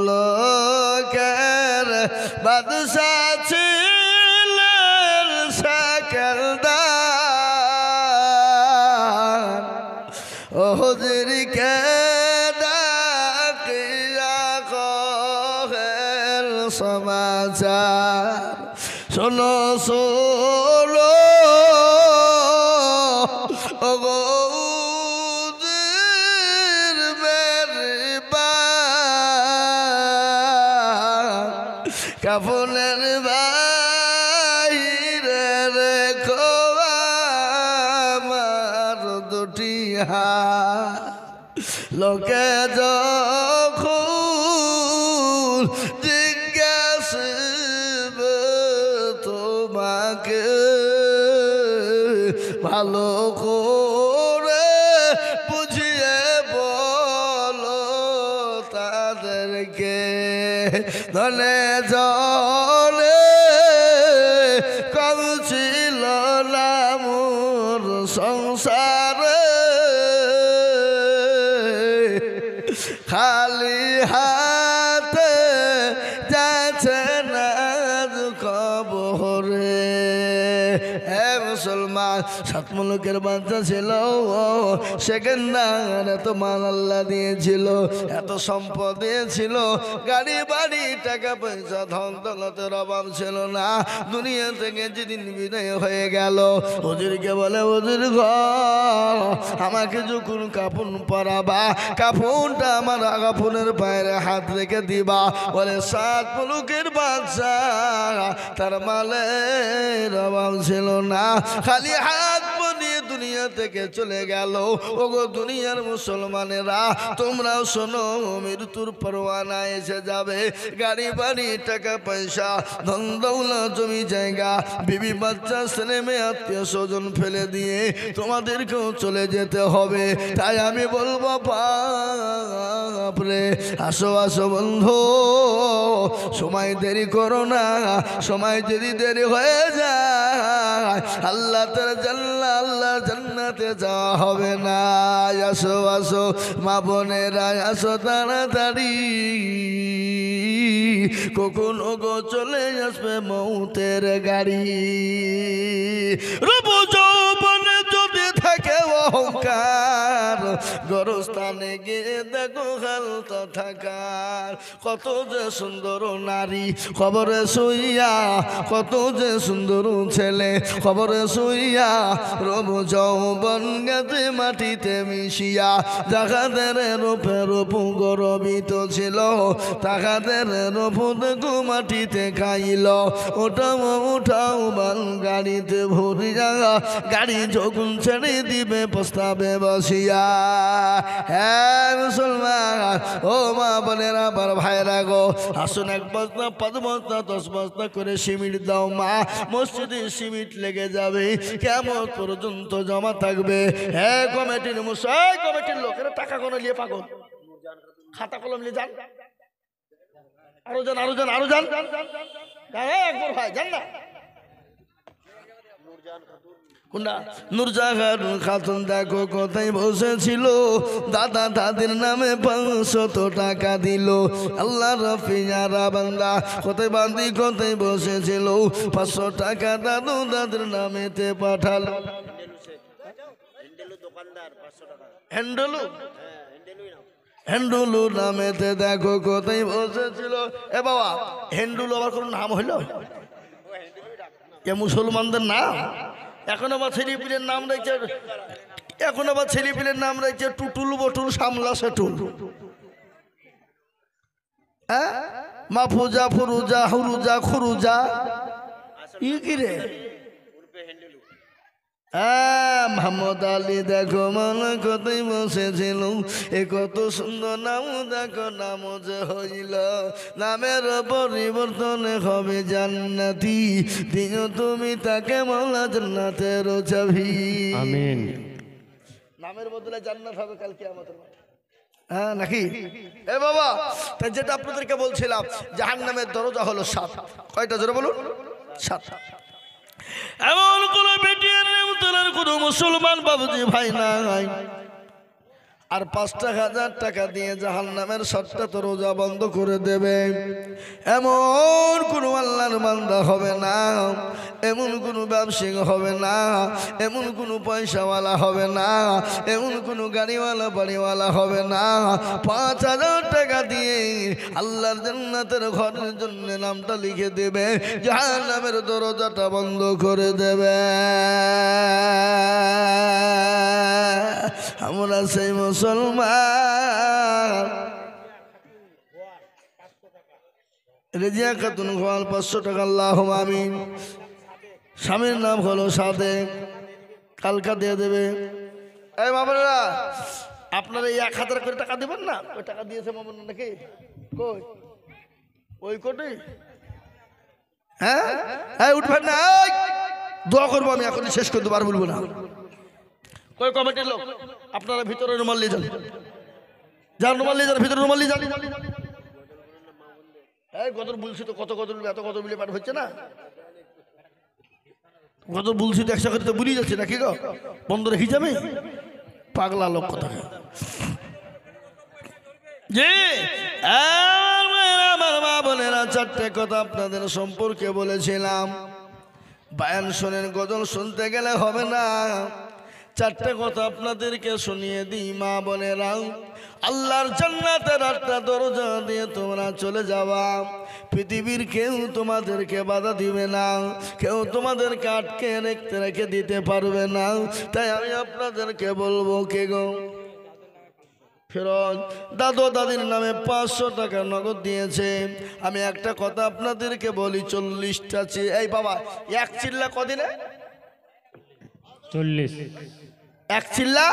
লোকের বাদশা ছিলেন সেকেলদার ও হুজুরকে ডাকিয়া কহেন সমাচার শোনো শোনো ওগো কাফনের বাইরে রেখো আমার দুটি হাত লোকে যখন জিজ্ঞাসা তোমাকে ভালো করে বুঝিয়ে বলো তাদেরকে ধনে জলে কম ছিল না মোর সংসারে খালি হাতে যাচ্ছে না কবরে হে মুসলমান সাত মুলুকের বাচ্চা ছিল সেকেন্দার এত মাল আল্লাহ দিয়েছিল এত সম্পদ দিয়েছিল গাড়ি বাড়ি টাকা পয়সা ধন দৌলতের অভাব ছিল না দুনিয়া থেকে যেদিন বিদায় হয়ে গেল হুজুরকে বলে হুজুর গো আমাকে যখন কাফন পরাবা কাফনটা আমার কাফনের পায়ের হাত রেখে দিবা বলে সাত মুলুকের বাচ্চা তার মালের অভাব ছিল না খালি হাত নিয়ে দুনিয়া থেকে চলে গেল ওগো দুনিয়ার মুসলমানেরা তোমরাও শোনো মৃত্যুর পরোয়ানা এসে যাবে গাড়ি বাড়ি টাকা পয়সা ধন দৌলত জমি জায়গা বিবি বাচ্চা ছেলে মেয়ে আত্মীয় স্বজন ফেলে দিয়ে তোমাদেরকেও চলে যেতে হবে তাই আমি বলবো বাপরে আসো আসো বন্ধু সময় দেরি করো না সময় যদি দেরি হয়ে যায় আল্লাহ তাআলা আল্লাহ জান্নাতে যাওয়া হবে না আসো আসো মা বোনেরা আসো তাড়াতাড়ি কখনো গো চলে আসবে মৌতের গাড়ি রূপ যৌবনে যদি থাকে অহংকার গরস্থানে গিয়ে দেখো হালতা থাকার কত যে সুন্দর নারী খবরে শুইয়া কত যে সুন্দর ছেলে খবরে শুইয়া রব যৌবন গেছে মাটিতে মিশিয়া যাহাদের রূপে রূপ গরবিত ছিল তাহাদের রূপ দেখো মাটিতে খাইল ওটাও উঠাও বাল গাড়িতে ভরিয়া গাড়ি যখন ছেড়ে দিবে প্রস্তাবে বসিয়া হ্যাঁ মুসলমান ও মা বোনেরা আবার ভাইরা গো আসুন এক বস্তা 5 বস্তা 10 বস্তা করে সিমেন্ট দাও মা মসজিদে সিমেন্ট লেগে যাবে কিয়ামত পর্যন্ত জমা থাকবে হ্যাঁ কমিটির কমিটির লোকেরা টাকা কোনো নিয়ে পাগল খাতা কলম নিয়ে যান আরো যান আরো যান আরো যান একবার ভাই যান না নূরজাহান খাতুন দেখো কোথায় বসেছিল দাদা দাদির নামে 500 টাকা দিল আল্লাহ রফিয়ারা বান্দা কোথায় বান্দি কোথায় বসেছিল 500 টাকা দাদু দাদির নামেতে পাঠালো হেন্ডুলু নামেতে দেখো কোথায় বসেছিল এ বাবা হেন্ডুলু আবার কোন নাম হইল এ মুসলমানদের নাম এখন আবার ছেলেপিলের নাম রয়েছে টুটুল বটুল সামলা সেটুল হ্যাঁ মাফুজা ফুরুজা হুরুজা খুরুজা কি রে মোহাম্মদ আলী দেখো মানে কতই বসেছিল এ কত সুন্দর নাম দেখো নাম যে হইল নামের পরিবর্তনে হবে জান্নাতি দিও তুমি তাকে মাওলা জান্নাতের চাবি আমিন নামের বদলে জান্নাত হবে কাল কিয়ামতের মাঠে হ্যাঁ নাকি এ বাবা তাই যেটা আপনাদেরকে বলছিলাম জাহান্নামের দরজা হলো 7 কয়টা জোরে বলুন 7 এমন কোন বেটিয়ার তোলার কোন মুসলমান বাবুজি ভাই নাই আর 5,000 টাকা দিয়ে জাহান্নামের 7টা দরজা বন্ধ করে দেবে। এমন কোনো আল্লাহর বান্দা হবে না, এমন কোনো ব্যবসায়ী হবে না, এমন কোনো পয়সাওয়ালা হবে না, এমন কোনো গাড়িওয়ালা বাড়িওয়ালা হবে না, 5,000 টাকা দিয়ে আল্লাহর জান্নাতের ঘরের জন্য নামটা লিখে দেবে, জাহান্নামের দরজাটা বন্ধ করে দেবে। আমরা সেই মুসলমান। রেজিয়া খাতুন গোয়াল 500 টাকা, আল্লাহুম্মা আমিন। স্বামীর নাম হলো সাদেক, কালকা দিয়ে দেবে। এই মামুনেরা, আপনারা এই 1,000 করে টাকা দেবেন না? ওই টাকা দিয়েছে মামুন নাকি? কই ওই কোটি? হ্যাঁ উঠবেন না, দোয়া করবো আমি, এখনই শেষ করতে পারবো বলবো না। কই কমিটির লোক, আপনারা ভিতরে রুমাল নিয়ে যান, যান রুমাল নিয়ে যান, ভিতরে রুমাল নিয়ে যান। এই গদর বলছি তো, কত কত এত কত মিলে পাঠ হচ্ছে না, কত বলছি তো 100 করে তো বুঝিয়ে যাচ্ছে নাকি গো? বন্ধ রেখে যাবে পাগলা লোক কথা। জি আমার মা বোনেরা, 4টে কথা আপনাদের সম্পর্কে বলেছিলাম। বায়ান শোনেন, গজল শুনতে গেলে হবে না, 4টে কথা আপনাদেরকে শুনিয়ে দিই। মা বোনেরা, আল্লাহর জান্নাতের 8টা দরজা দিয়ে তোমরা চলে যাবা। পৃথিবীর কেউ তোমাদেরকে বাধা দিবে না, কেউ তোমাদেরকে আটকে রেখে দিতে পারবে না। তাই আমি আপনাদেরকে বলবো, কে গো ফেরত দাদু দাদির নামে 500 টাকা নগদ দিয়েছে। আমি একটা কথা আপনাদেরকে বলি, 40টা এই বাবা, এক চিল্লা কদিনে? 40। এক চিল্লা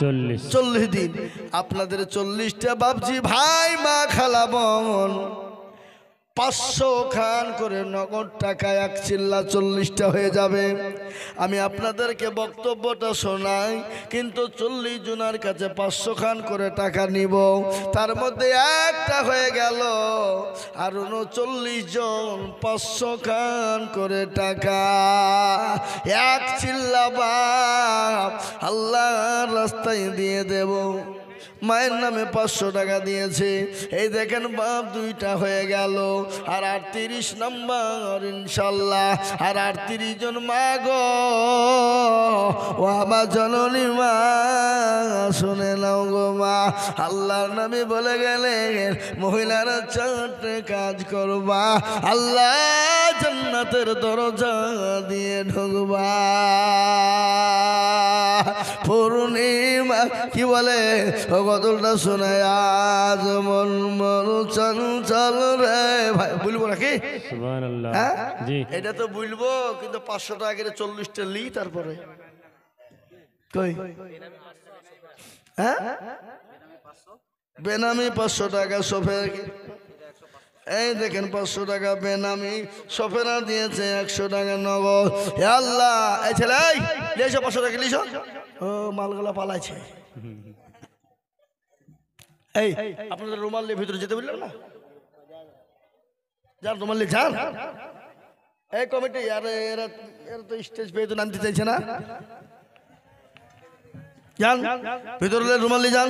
40 দিন। আপনাদের 40টা বাপজি ভাই মা খালা বোন 500 খান করে নগদ টাকা, এক চিল্লা 40টা হয়ে যাবে। আমি আপনাদেরকে বক্তব্যটা শোনাই, কিন্তু 40 জনের কাছে 500 খান করে টাকা নিব, তার মধ্যে একটা হয়ে গেল, আর 39 জন 500 খান করে টাকা, এক চিল্লা বাপ আল্লাহর রাস্তায় দিয়ে দেব। মায়ের নামে 500 টাকা দিয়েছে, এই দেখেন বাপ 2টা হয়ে গেল, আর 38 নম্বর ইনশাল্লাহ। আর 38 জন মা গো, ও আমার জননী মা, শুনে নাও গো মা, আল্লাহর নামে বলে গেলেন মহিলারা 4টে কাজ করবা, আল্লাহ জান্নাতের দরজা দিয়ে ঢুকবা। পূর্ণিমা কি বলে ও গজলটা শোনায়, আজ মন মন চঞ্চল রে ভাই, বলবো নাকি? সুবহানাল্লাহ। জি এটা তো বলবো, কিন্তু 500 টাকা করে 40টা লি, তারপরে কই হ্যাঁ বেনামি 500 টাকা সফের। এই দেখেন 500 টাকা বেনামি, সফেরা দিয়েছে 100 টাকা নগদ। হে আল্লাহ, এই ছেলে লিয়েছো 500 টাকা লিয়েছো, ও মালগুলা পালাইছে। এই আপনাদের রুমাল নিয়ে ভিতরে যেতে বললাম না, যান রুমাল নিয়ে যান। এই কমিটি এরা তো স্টেজ পেয়ে তো নামতে চাইছে না, যান ভিতরে রুমাল নিয়ে যান।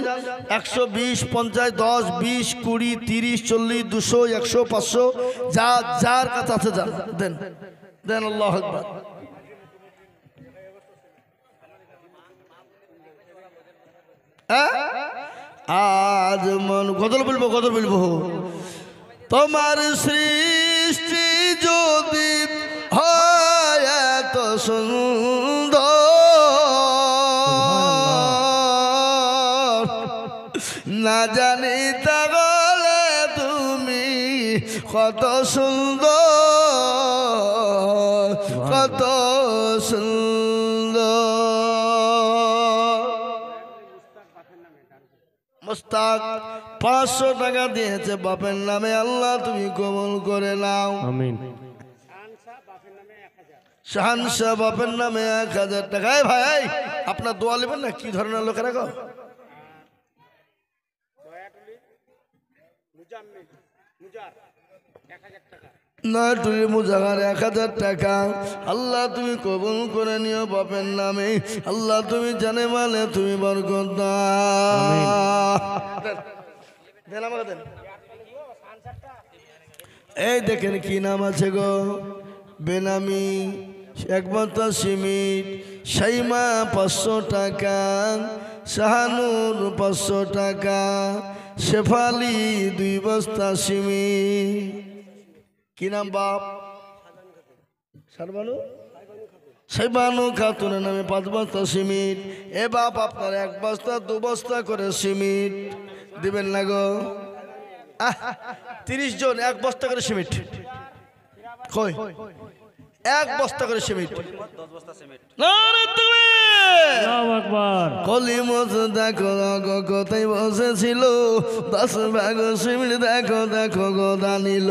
120 50 10 20 20 30 40 200 100 500 যা যার কাছে আছে যান, দেন দেন। আল্লাহু আকবার। আজ মন গজল বলবো, গজল বলবো। তোমার সৃষ্টি যদি হয় এত সুন্দর, না জানি তাহলে তুমি কত সুন্দর, কত সুন্দর। মুস্তাক 500 টাকা দিয়েছে বাপের নামে, আল্লাহ তুমি কবুল করে নাও, আমিন। শাহানশাহ বাপের নামে 1000 টাকা। ভাই আপনার দোয়া নেবেন না, কি ধরনের লোকেরা গো? নয়টুরি মুজাহার 1000 টাকা। আল্লাহ তুমি কবুল করে নিও বাপের নামে। আল্লাহ তুমি জানে মানে তুমি বরকত দাও। দেন আমাকে দেন। এই দেখেন কি নাম আছে গো, বেনামি এক বস্তা সিমেন্ট, সাইমা 500 টাকা, শাহানুর 500 টাকা, শেফালি 2 বস্তা সিমেন্ট। কি নাম বাপ? সারবানু সাইবানু খাতুনের নামে 5 বস্তা সিমেন্ট। এ বাপ আপনার 1 বস্তা 2 বস্তা করে সিমেন্ট দিবেন না গো? 30 জন 1 বস্তা করে সিমেন্ট। কই 1 বস্তা করে সিমেন্ট। আল্লাহু আকবার। কলিমত দেখো দেখো কোথায় বসেছিল, 10 ভাগ সিমেন্ট দেখো দেখো গোদা নিল।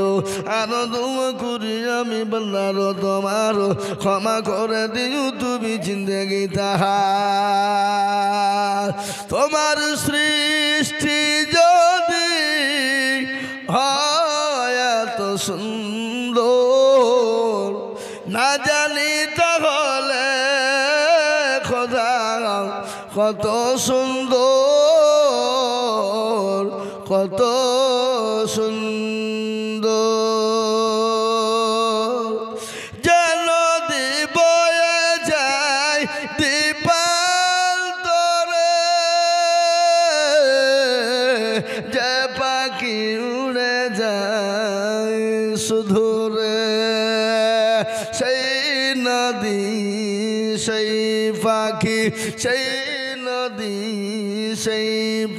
আরো দুমা করি আমি বললার তোমার, ক্ষমা করে দিও তুমি জিন্দেগি তাহার। তোমার সৃষ্টি যদি হয় এত সুন্দর, না জানি তাহলে খোদা কত সুন্দর, কত সুন্দর। যেন বয়ে যায় দীপাল তরে, যে পাখি উড়ে যায় সুধুরে। সেই নদী সেই পাখি, সেই নদী সেই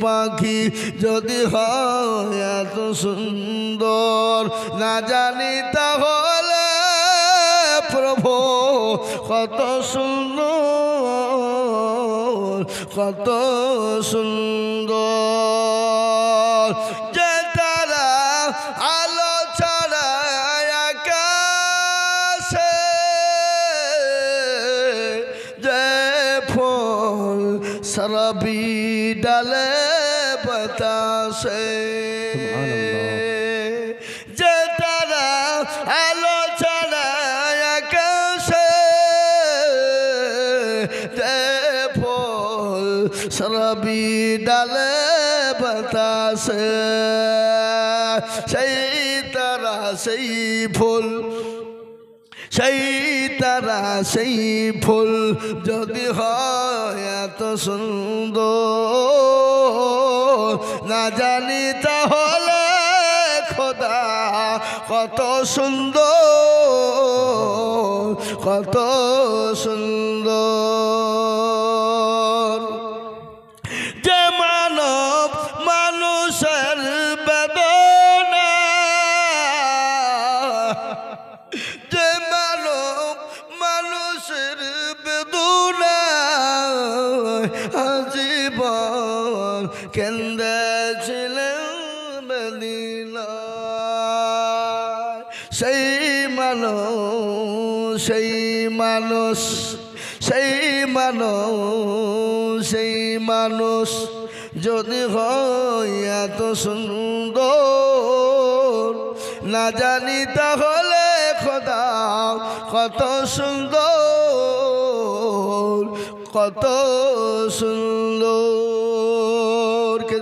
পাখি যদি হয় এত সুন্দর, না জানি তাহলে প্রভু কত সুন্দর, কত সুন্দর। যে তারা আলো ছাড়া আকাশে, যে ফুল সরবি ডালে বাতাসে, যে তারা আলো ছাড়া আকাশে, যে ফুল সরবি ডালে বাতাসে। সেই তারা সেই ফুল, সেই তারা সেই ফুল যদি হয় এত সুন্দর, না জানি তাহলে খোদা কত সুন্দর, কত সুন্দর। যে মানব মানুষের বেদনা, যে মানব মানুষের বেদনা আজীবন কেন্দ্রেছিলেন মদিনায়। সেই মানুষ, সেই মানুষ, সেই মানুষ, সেই মানুষ যদি হয় এত সুন্দর, না জানি তাহলে খোদা কত সুন্দর, কত সুন্দর।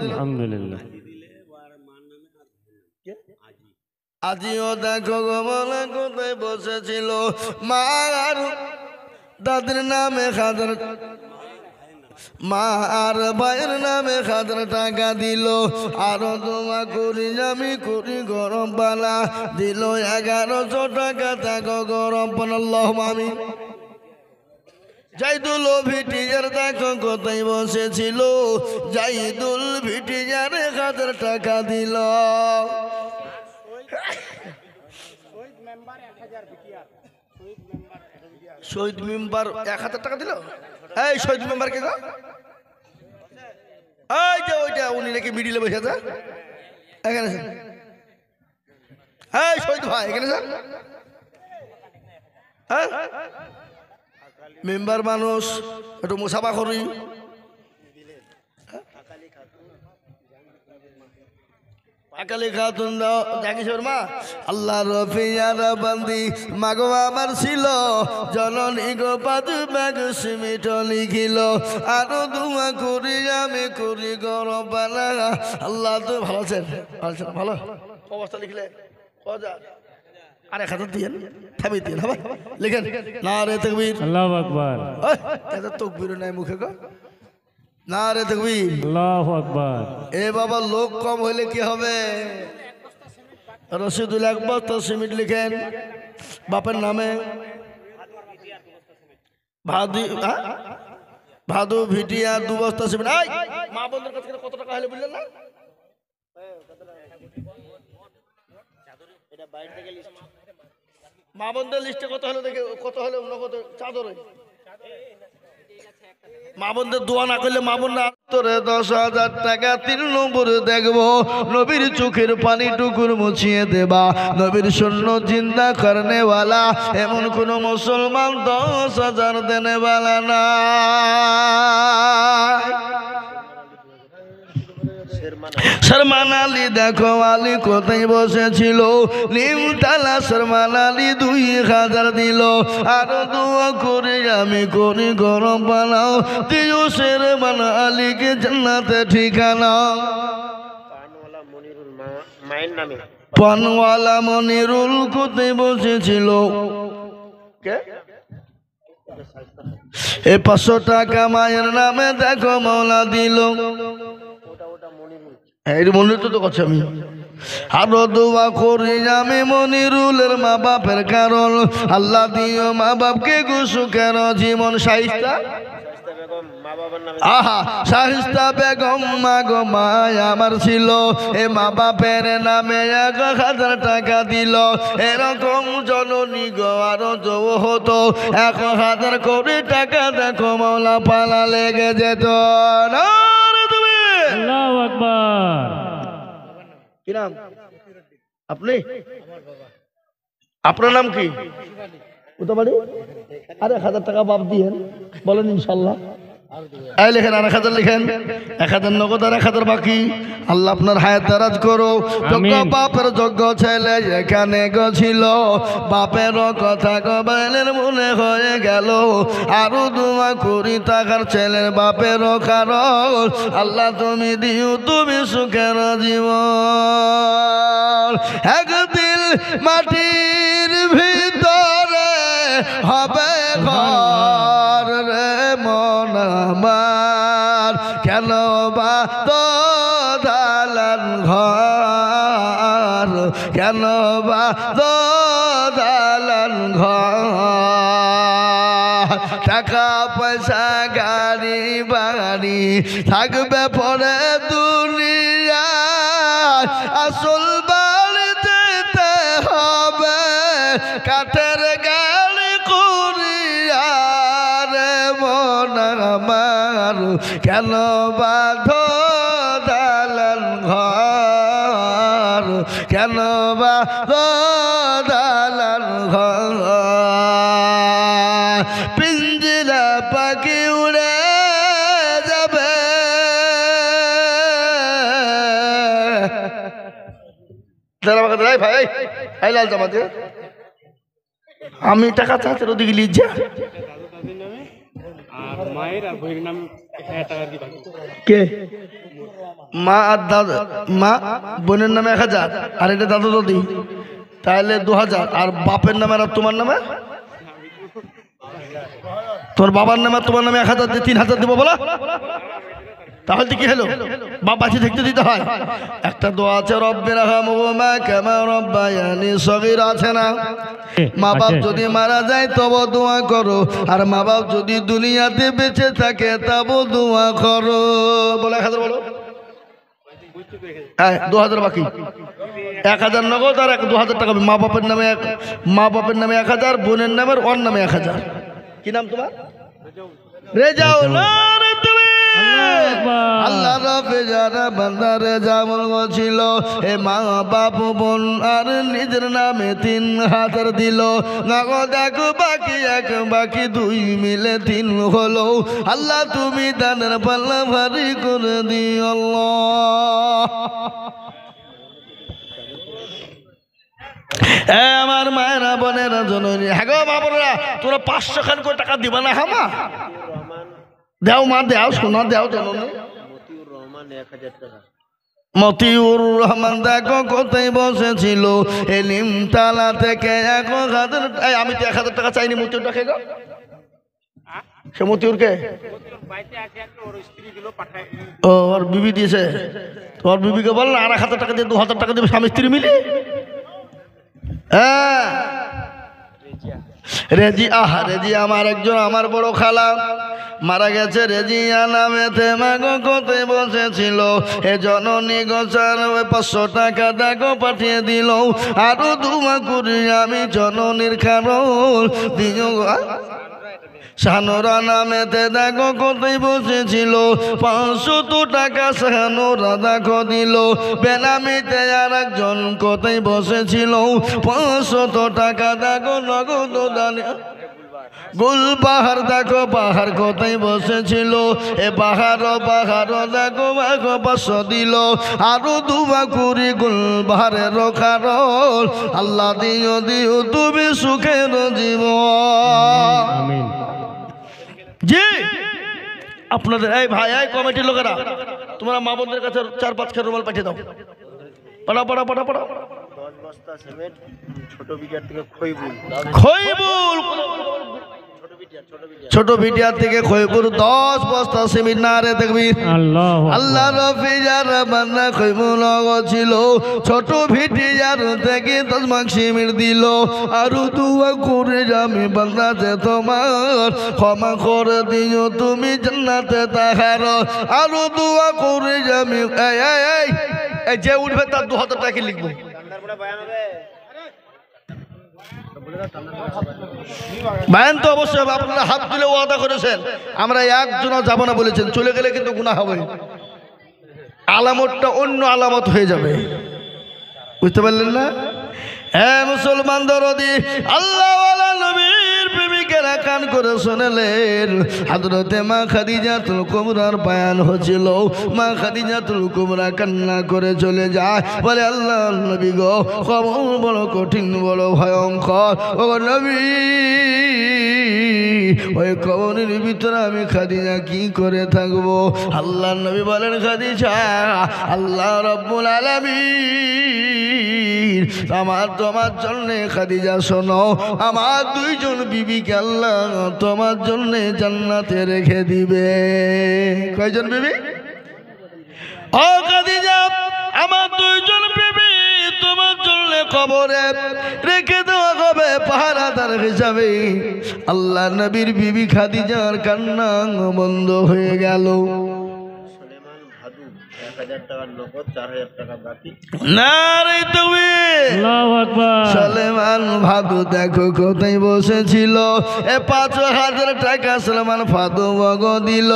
আলহামদুলিল্লাহ। আজিও দেখো গমলা কোথায় বসেছিল, মা আর দাদির নামে খাদার, মা আর ভাইয়ের নামে 1000 টাকা দিল। আরো দোয়া করি আমি করি গরম পালা, দিল 1100 টাকা দেখো গরম পালা। আল্লাহুম্মা আমিন। জাইদুল ভিটিজার দেখো কোথায় বসেছিল, জাইদুল ভিটিজার 1000 টাকা দিল। শহীদ মেম্বার 1000 টাকা দিল। এই শহীদ মেম্বার কে গো? এই যে ওইটা উনি নাকি মিডিলে বসে আছে এখানে। এই শহীদ ভাই এখানে স্যার। হ্যাঁ মেম্বার মানুষ একটু মুসাফা করি। একালি খাতুন দাও জাগিস মা আল্লাহ রফিয়ারা বান্দি মাগো আমার ছিল জননী গো পাদু ব্যাগ সিমিট লিখিল আরো দুয়া করি আমি করি গরবানা আল্লাহ তো ভালো আছেন ভালো অবস্থা লিখলে আর 1000 দিয়েন থামি দিন হবে লিখেন নারে তাকবীর আল্লাহু আকবার এত তাকবীর নাই মুখে গো নারে তাকবীর আল্লাহু আকবার এ বাবা লোক কম হইলে কি হবে রশিদুল 1 বস্তা সিমেন্ট লিখেন বাপের নামে ভাদু ভিটিয়া 2 বস্তা সিমেন্ট মা বন্ধুর কাছে কত টাকা হলে বললেন না মা বন্ধুর লিস্টে কত হলো দেখে কত হলো নগদ চাদর মা বন্ধের দোয়া না করলে মা বোন তোরে 10,000 টাকা 3 নম্বরে দেখবো নবীর চোখের পানি টুকুর মুছিয়ে দেবা নবীর শূন্য জিন্দা করনে वाला এমন কোন মুসলমান 10,000 দেনে वाला না শর্মান আলী দেখো আলী কোথায় বসেছিল নিমতলা শর্মান আলী 2000 দিল আরো দোয়া করে আমি করি গরম বানাও দিও শর্মান আলীকে জান্নাতে ঠিকানা পানওয়ালা মনিরুল কোথায় বসেছিল কে এ 500 টাকা মায়ের নামে দেখো মাওলা দিল এই মনির তো কথা আমি আরো দোয়া করি আমি মনিরুলের মা বাপের কারণ আল্লাহ দিও মা বাপকে সুখের জীবন শাইস্তা আহা শাহিস্তা বেগম মা গো মা আমার ছিল এ মা বাপের নামে 1000 টাকা দিল এরকম জননী গো আরো যৌ হতো 1000 কোটি টাকা দেখো মাওলা পালা লেগে যেত না আল্লাহু আকবার কি নাম আপনি আপনার নাম কি কোথা বাড়ি আরে 1000 টাকা বাপ দিয়েন বলেন ইনশাআল্লাহ এই লেখেন আর 1000 লিখেন 1000 নগদ আর 1000 বাকি আল্লাহ আপনার হায়াত দারাজ করো যোগ্য বাপের যোগ্য ছেলে এখানে গছিল বাপের কথা কবালের মনে হয়ে গেল আরো দোয়া করি তাকার ছেলের বাপের কারণ আল্লাহ তুমি দিও তুমি সুখের জীবন একদিন মাটির ভিতরে হবে ঘর রে মন আমার কেন বা তো দালান ঘর কেন বা তো দালান ঘর টাকা পয়সা গাড়ি বাড়ি থাকবে পরে দুনিয়া আসল বাড়ি যেতে হবে কাঠের গাড়ি করিয়া রে মন আমার কেন বাঁধ দালান ঘর কেন বাঁধ দালান ঘর পিঞ্জিরা পাখি উড়ে যাবে ভাই এই লাল জামাতে আমি টাকা চাচ্ছি ওদিকে লিখছে কে মা আর দাদা মা বোনের নামে 1000 আর এটা দাদা দাদি তাহলে 2000 আর বাপের নামে আর তোমার নামে তোর বাবার নামে তোমার নামে 1000 দিয়ে 3000 দিব বলা তাহলে কি হলো বাপ বাঁচি থাকতে দিতে হয় একটা দোয়া আছে রব্বির রহমহুমা কামা রব্বায়ানি সগীরা আছে না মা বাপ যদি মারা যায় তবে দোয়া করো আর মা বাপ যদি দুনিয়াতে বেঁচে থাকে তবে দোয়া করো বলে 1000 বলো 2000 বাকি 1000 নগদ আর 2000 টাকা মা বাপের নামে 1000 বোনের নামের ওর নামে 1000 কি নাম তোমার রেজাউল আল্লাহ রাবে যারা বান্দারে যেমন ছিল এ মা বাপ বোন আর নিজের নামে 3000 দিল নগদ এক বাকি 1 বাকি 2 মিলে 3 হলো আল্লাহ তুমি দানের পাল্লা ভারী করে দিও আল্লাহ আমার মায়েরা বোনেরা জননী, হ্যাঁ গো মা বোনেরা, তোমরা 500 খান করে টাকা দিবা না? হ্যাঁ মা, দেও মা, দেও, সোনা দেও জননী। মতিউর রহমান দেখো কোথায় বসেছিল, এই নিমতলা থেকে 1000, আমি তো 1000 টাকা চাইনি মতিউর টাকা গো। সে মতিউরকে ও ওর বিবি দিয়েছে, তোর বিবিকে বল না 1000 টাকা দিয়ে 2000 টাকা দেবে স্বামী স্ত্রী মিলে। হ্যাঁ রেজিয়া, রেজিয়া আমার একজন আমার বড় খালা মারা গেছে। রেজিয়া নামেতে মাগো কোথায় বসেছিল, এ জননী গোচার 500 টাকা দেখো পাঠিয়ে দিল। আরো দুমা করি আমি জননীর কারণ দিও। শানোরা নামেতে দেখো কোথায় বসেছিল, 500 টাকা শানোরা দেখো দিল। বেনামিতে আর একজন কোথায় বসেছিল, 500 টাকা দেখো নগদ দান। গুলবাহার দেখো বাহার কোথায় বসেছিল, এ বাহার দেখো 500 দিল। আরো দুবা কুড়ি গুলবাহারের কারণ আল্লাহ দিও দিও তুমি সুখের জীবন। আমিন। জি আপনাদের এই ভাই, এই কমিটির লোকেরা, তোমরা মা বোনদের কাছে 4-5 খান রুমাল পাঠিয়ে দাও। পাড়া পাড়া পাড়া পাড়া 10 বস্তা সিমেন্ট, ছোট বিটিয়ার থেকে খইবুল, খইবুল, ছোট ভিডিয়ার থেকে খইবুল 10 বস্তা সিমেন্ট। না রে তাকবীর, আল্লাহু আকবার। আল্লাহ রফিজার বান্না খইবুল ছিল, ছোট ভিডিয়ার থেকে 10 মাগ সিমেন্ট দিল। আরো দুয়া করে আমি বান্দাতে তোমার ক্ষমা করে দিও তুমি জান্নাতে তাহার। আরো দুয়া করে আমি এই যে উঠবে তার 2000 টাকা লিখবো। বায়ান তো অবশ্যই হবে, আপনারা হাত তুলে ওয়াদা করেছেন, আমরা একজনও যাব না বলেছেন, চলে গেলে কিন্তু গুনাহ হবে, আলামতটা অন্য আলামত হয়ে যাবে, বুঝতে পারলেন না? হ্যাঁ মুসলমান দরদি আল্লাহ ওয়ালা নবীর প্রেমিকেরা কান করে শুনলেন, হযরতে মা খাদিজাতুল কুবরার বয়ান হচ্ছিল। মা খাদিজাতুল কুবরা কান্না করে চলে যায়, বলে আল্লাহ নবী গো, কবর বড় কঠিন, বড় ভয়ঙ্কর। ও নবী, ওই কবরের ভিতরে আমি খাদিজা কি করে থাকবো? আল্লাহ নবী বলেন, খাদিজা, আল্লাহ রাব্বুল আলামিন আমার তোমার জন্য, খাদিজা শোনো, আমার 2 জন বিবিকে আল্লাহ তোমার জন্য জান্নাতে রেখে দিবে। কয়জন বিবি? ও খাদিজা, আমার 2 জন বিবি তোমার জন্য কবরে রেখে দেওয়া হবে পাহারাদার হিসাবে। আল্লাহ নবীর বিবি খাদিজার কান্না বন্ধ হয়ে গেল। সুলেমান ভাদু 1000 টাকা নগদ, 4000 টাকা বাকি। নারে তাকবীর, আল্লাহু আকবার। সুলেমান ভাদু দেখো কোথায় বসেছিল, এ 5000 টাকা সুলেমান ভাদু নগদ দিল।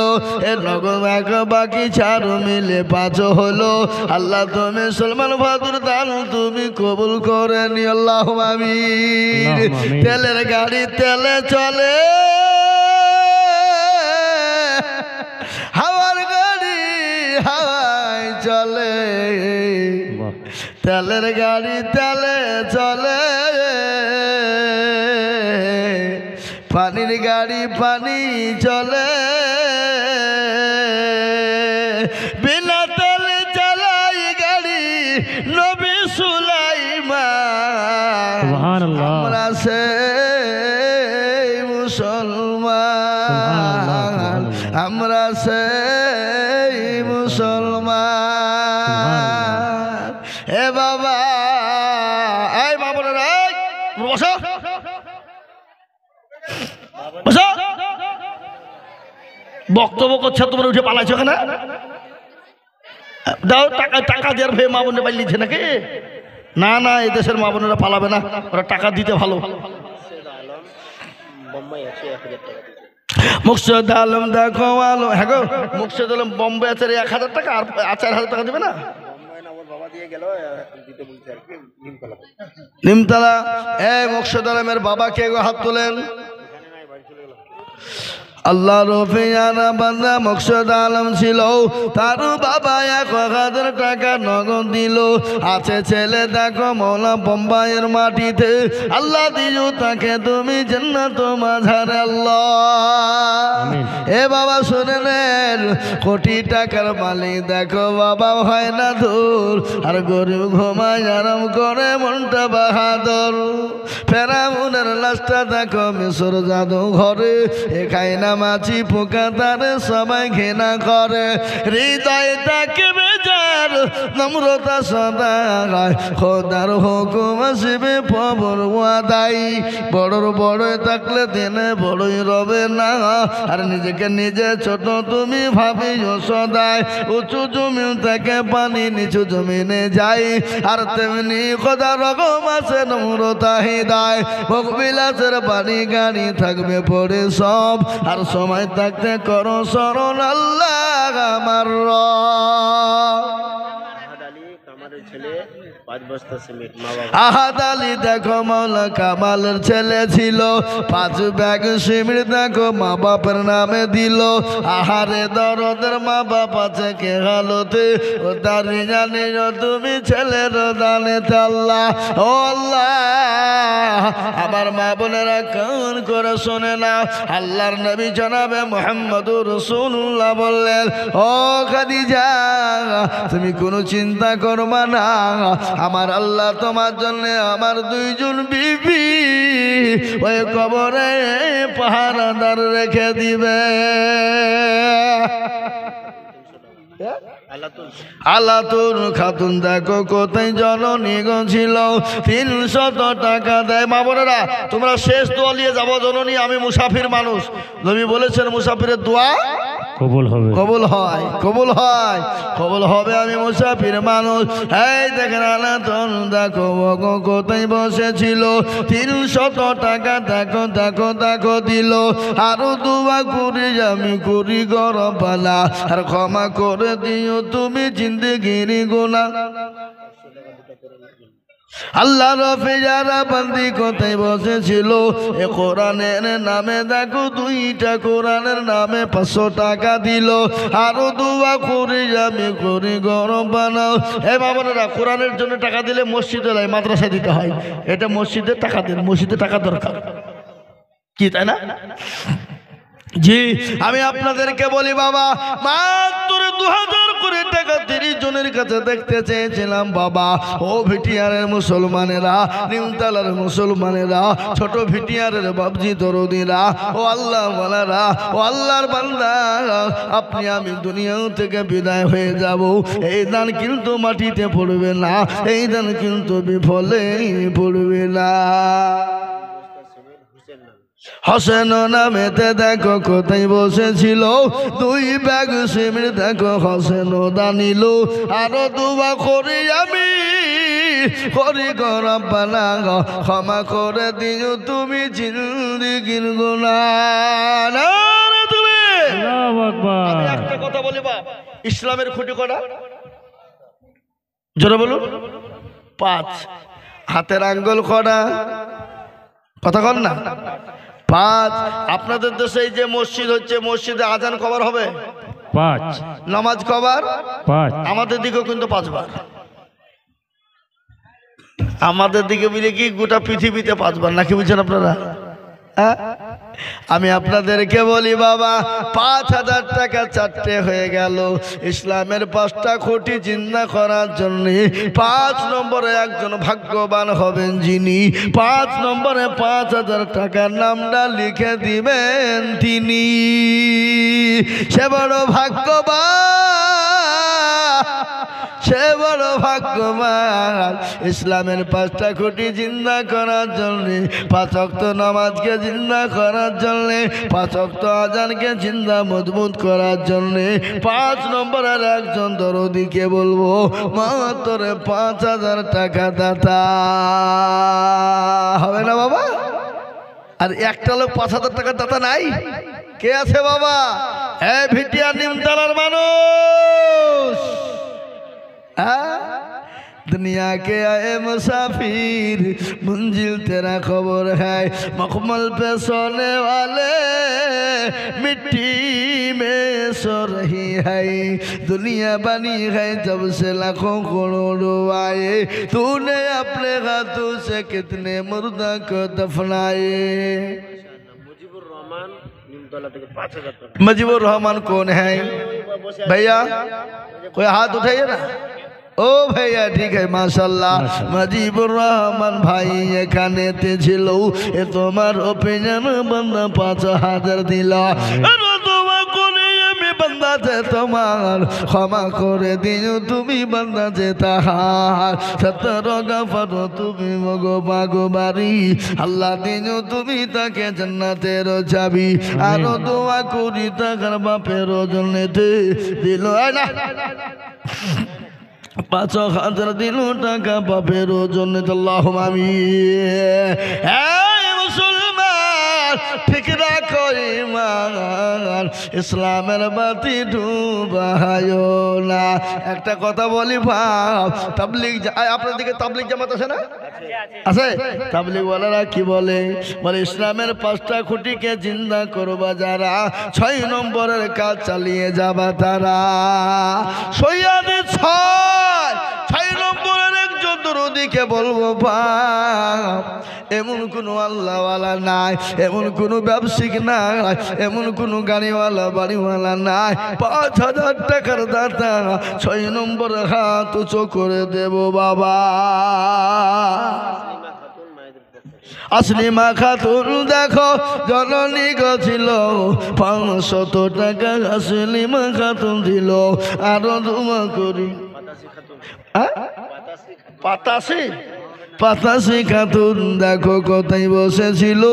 এ নগদ বাকি 4 মিলে 5 হলো। আল্লাহ তুমি সুলেমান ভাদুর দান তুমি কবুল করে নি, আল্লাহুম্মা আমিন। আমিন। তেলের গাড়ি তেলে চলে, হাওয়ার গাড়ি হাওয়ায় চলে, বাহ। তেলের গাড়ি তেলে চলে, পানির গাড়ি পানি চলে, বিনা তেলে চালাই গাড়ি নবী সুলাইমান। সুবহানাল্লাহ। আমরা সেই মুসলমান, আমরা সেই মুসলমান। এ বাবা, এই বাবা রে, বসো বসো, বক্তব্য করছে, তোমরা উঠে পালাইছো কেন? দাও টাকা, টাকা দেওয়ার ভয়ে মা বোনের পালিয়েছে নাকি? না না, এই দেশের মা বোনেরা পালাবে না, ওরা টাকা দিতে ভালো। মুর্শেদ আলম বোম্বাই আছে, 1000 টাকা দিতে। মুর্শেদ আলম দেখো আলো, হ্যাঁ গো, মুর্শেদ আলম বোম্বে আছে, 1000 টাকা আর 4000 টাকা দিবে না? বোম্বাই না, ওর বাবা দিয়ে গেল, দিতে বলছে আর কি, নিমতলা। নিমতলা। এই মুর্শেদ আলমের বাবা কে গো? হাত তোলেন। এখানে নাই, বাড়ি চলে গেল। আল্লাহ রফিয়ানা বান্দা মকসুদ আলম ছিল, তার বাবা 1000 টাকা নগদ দিল। আছে ছেলে দেখো মৌলা বোম্বাইয়ের মাটিতে, আল্লাহ দিও তাকে তুমি জান্নাত মাঝারে আল্লাহ। এ বাবা শুনে নেন, কোটি টাকার মালিক দেখো বাবা হয় না দূর, আর গরিব ঘুমায় আরাম করে মনটা বাহাদুর। ফেরাউনের লাশটা দেখো মিশর জাদু ঘরে, এ খায় না মাছি পোকা তারে সবাই ঘৃণা করে। হৃদয় তাকে বেজার নম্রতা সদা গায়, খোদার হুকুম আসবে পবর ওয়াদাই। বড়র বড় থাকলে দিনে বড়ই রবে না, আর নিজেকে নিজে ছোট তুমি ভাবিও সদায়। উঁচু জমিন থেকে পানি নিচু জমিনে যাই, আর তেমনি খোদার রকম আছে নম্রতা হৃদয়। ভোগ বিলাসের বাড়ি গাড়ি থাকবে পড়ে সব, আর সময় থাকতে করো স্মরণ আল্লাহ আমার রব। আহাদ আলী কামালের ছেলে 5 বস্তা সিমেন্ট মা বাবা। আহাদ আলী দেখো মৌলা কামালের ছেলে ছিল, 5 ব্যাগ সিমেন্ট দেখো মা বাপের নামে দিল। আহারে দরদের মা বাপ আছে কে হালতে, ও তারি জানি তুমি ছেলের দানে আল্লাহ। ও আল্লাহ আমার মা বোনেরা কান করে শোনে না, আল্লাহর নবী জনাবে মুহাম্মদুর রাসূলুল্লাহ বললেন, ও খাদিজা তুমি কোনো চিন্তা করবা না, আমার আল্লাহ তোমার জন্য আমার 2 জন বিবি ওই কবরে পাহারাদার রেখে দিবে। আলাতুল খাতুন দেখো কোথায় জননী ছিল, 300 টাকা দেয়। মা বোনেরা তোমরা শেষ দোয়া নিয়ে যাবো জননী, আমি মুসাফির মানুষ। নবী বলেছেন মুসাফিরের দোয়া কবুল হবে, কবুল হয়, কবুল হয়, কবুল হবে। আমি মুসাফির মানুষ। এই দেখেন আলাতুল দেখো কোথায় বসেছিল, 300 টাকা দেখো দেখো দেখো দিল। আরো দোয়া করি আমি করি গরম পালা, আর ক্ষমা করে দিও তুমি জিন্দেগির গুনাহ। আল্লাহ রফি যারা বান্দি কোথায় বসেছিল, এ কোরআনের নামে দেখো 2টা কোরআনের নামে 500 টাকা দিল। আরো দোয়া করি আমি করি গরম বানাও। এই বাবারা কোরআনের জন্য টাকা দিলে মসজিদে যায়, মাদ্রাসায় দিতে হয়। এটা মসজিদে টাকা দেন, মসজিদে টাকা দরকার কি তাই না? জি আমি আপনাদেরকে বলি বাবা, মাত্র 2000 করে টাকা 30 জনের কাছে দেখতে চেয়েছিলাম বাবা। ও ভিটিয়ারের মুসলমানেরা, নিমতলার মুসলমানেরা, ছোট ভিটিয়ারের বাবজি দরদিরা, ও আল্লাহ ওয়ালারা, ও আল্লাহর বান্দা, আপনি আমি দুনিয়া থেকে বিদায় হয়ে যাব, এই দান কিন্তু মাটিতে পড়বে না, এই দান কিন্তু বিফলে পড়বে না। হোসেন নামেতে দেখো কোথায় বসেছিল, 2 ব্যাগ সিমেন্ট দেখো হোসেন দানিল। আরো দোয়া করি আমি করি রব্বানা, ক্ষমা করে দিও তুমি জিন্দেগির গুনাহ। তুমি আল্লাহু আকবার। আমি একটা কথা বলি বাপ, ইসলামের খুঁটি কটা? জোরে বলুন। 5। হাতের আঙ্গুল কটা? কথা কন না। 5। আপনাদের দেশে এই যে মসজিদ হচ্ছে, মসজিদে আজান কবার হবে? 5। নামাজ কবার? 5। আমাদের দিকেও কিন্তু 5 বার। আমাদের দিকে মিলে কি গোটা পৃথিবীতে 5 বার, নাকি বুঝছেন আপনারা? হ্যাঁ আমি আপনাদেরকে বলি বাবা, 5000 টাকা 4টে হয়ে গেল। ইসলামের 5টা খুঁটি চিন্তা করার জন্য 5 নম্বরে একজন ভাগ্যবান হবেন যিনি 5 নম্বরে 5000 টাকার নামটা লিখে দিবেন তিনি, সে বড় ভাগ্যবান, সে বড় ভাগ্যবান। ইসলামের 5টা খুঁটি চিন্তা করার জন্য, 5 ওয়াক্ত নামাজকে চিন্তা করার জন্য, 5 ওয়াক্ত আজানকে চিন্তা মজবুত করার জন্য 5 নম্বরের একজন দরদিকে বলবো মাত্র 5000 টাকা দাতা হবে না বাবা? আর একটা লোক 5000 টাকা দাতা নাই? কে আছে বাবা? হ্যাঁ ভিটিয়া নিমতলার মানুষ। दुनिया के आए मुसाफिर मंजिल तेरा खबर है मखमल पे सोने वाले मिट्टी में सो रही है दुनिया बनी है जब से लाखों करोड़ों आए तूने अपने हाथों से कितने मुर्दा को दफनाए मुजीबुर रहमान निमतला থেকে 5000 টাকা मुजीबुर रहमान कौन है भैया कोई हाथ उठाइए ना ओ भैया ठीक है माशाल्लाह मुजीबुर रहमान भाई এখানেতে ছিল এ তোমার ওপিনিয়ন বান্দা 5000 দিলা আরে দোয়া করে আমি বান্দা যে তোমার ক্ষমা করে দিও তুমি বান্দা যে তাহার 17 গফর তুমি মগো মাগো বাড়ি আল্লাহ দিও তুমি তাকে জান্নাতের চাবি আর দোয়া করি তার বাপের জন্যতে দিল না 5000 দিল টাকা বাপের জন্য আল্লাহুম্মা আমিন হে মুসলমান ঠিক রাখো ঈমান ইসলামের বাতি ডুবায়ো না একটা কথা বলি ভাব তাবলীগ আপনাদের দিকে তাবলীগ জামাত আছে না আছে তাবলীগ ওয়ালারা কি বলে বলে ইসলামের 5টা খুঁটিকে জিন্দা করবা যারা 6 নম্বরের কাজ চালিয়ে যাবা তারা সৈয়দ 6 নম্বরের একজন দরদিকে বলবো বাপ এমন কোনো আল্লাহওয়ালা নাই এমন কোনো ব্যবসায়িক নাই এমন কোনো গাড়িওয়ালা বাড়িওয়ালা নাই 5000 টাকার দাতা 6 নম্বর হাত উঁচু করে দেব বাবা আসলিমা খাতুন দেখো জননী ছিল 500 টাকা আসলিমা খাতুন দিল আরো দুমা করি পাতাসি খাতুন দেখো কোথায় বসেছিল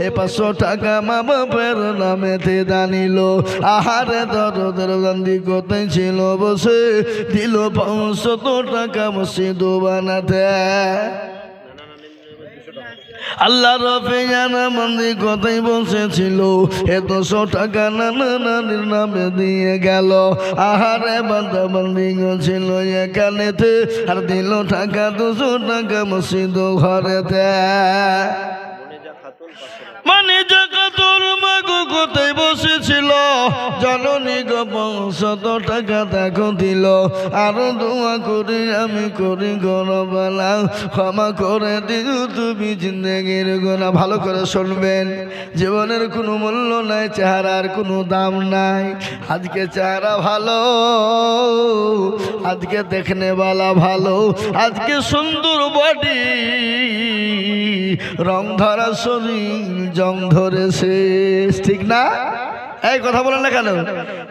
এ 500 টাকা মা বাপের নামেতে দানিল আহারে দরদের গান্ধী কোথায় ছিল বসে দিল 500 টাকা মসজিদ বানাতে আল্লাহ রবে জানা মন্দির কোথায় বসেছিল এ 200 টাকা নানা নানির নামে দিয়ে গেল আহারে বান্দা বান্দি ছিল এখানেতে আর দিল টাকা 200 টাকা মসজিদ ঘরেতে মানে জায়গা তোর মাগো কোথায় বসেছিল জননী গো 500 টাকা দেখো দিল আরো দোয়া করি আমি করি গরবেলা ক্ষমা করে দিও তুমি জিন্দেগির গোনা ভালো করে শুনবেন জীবনের কোনো মূল্য নাই চেহারার কোনো দাম নাই আজকে চেহারা ভালো আজকে দেখনে वाला ভালো আজকে সুন্দর বডি রং ধরা শরীর জং ধরেছে ঠিক না এই কথা বলেন না কেন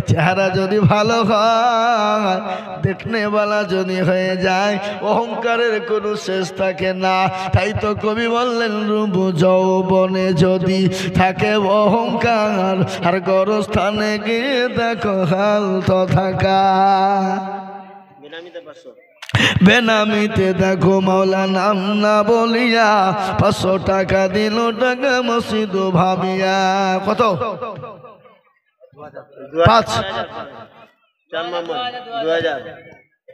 চেহারা যদি ভালো হয় দেখনে वाला যদি হয়ে যায় অহংকারের কোনো শেষ থাকে না তাই তো কবি বললেন রূপ যৌবনে যদি থাকে অহংকার আর গরস্থানে গিয়ে দেখো হাল তো থাকা বেনামিতে দেখো মাওলা নাম না বলিয়া 500 টাকা দিল টাকা মসজিদ ভাবিয়া কত 5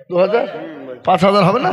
5000 5000 হবে না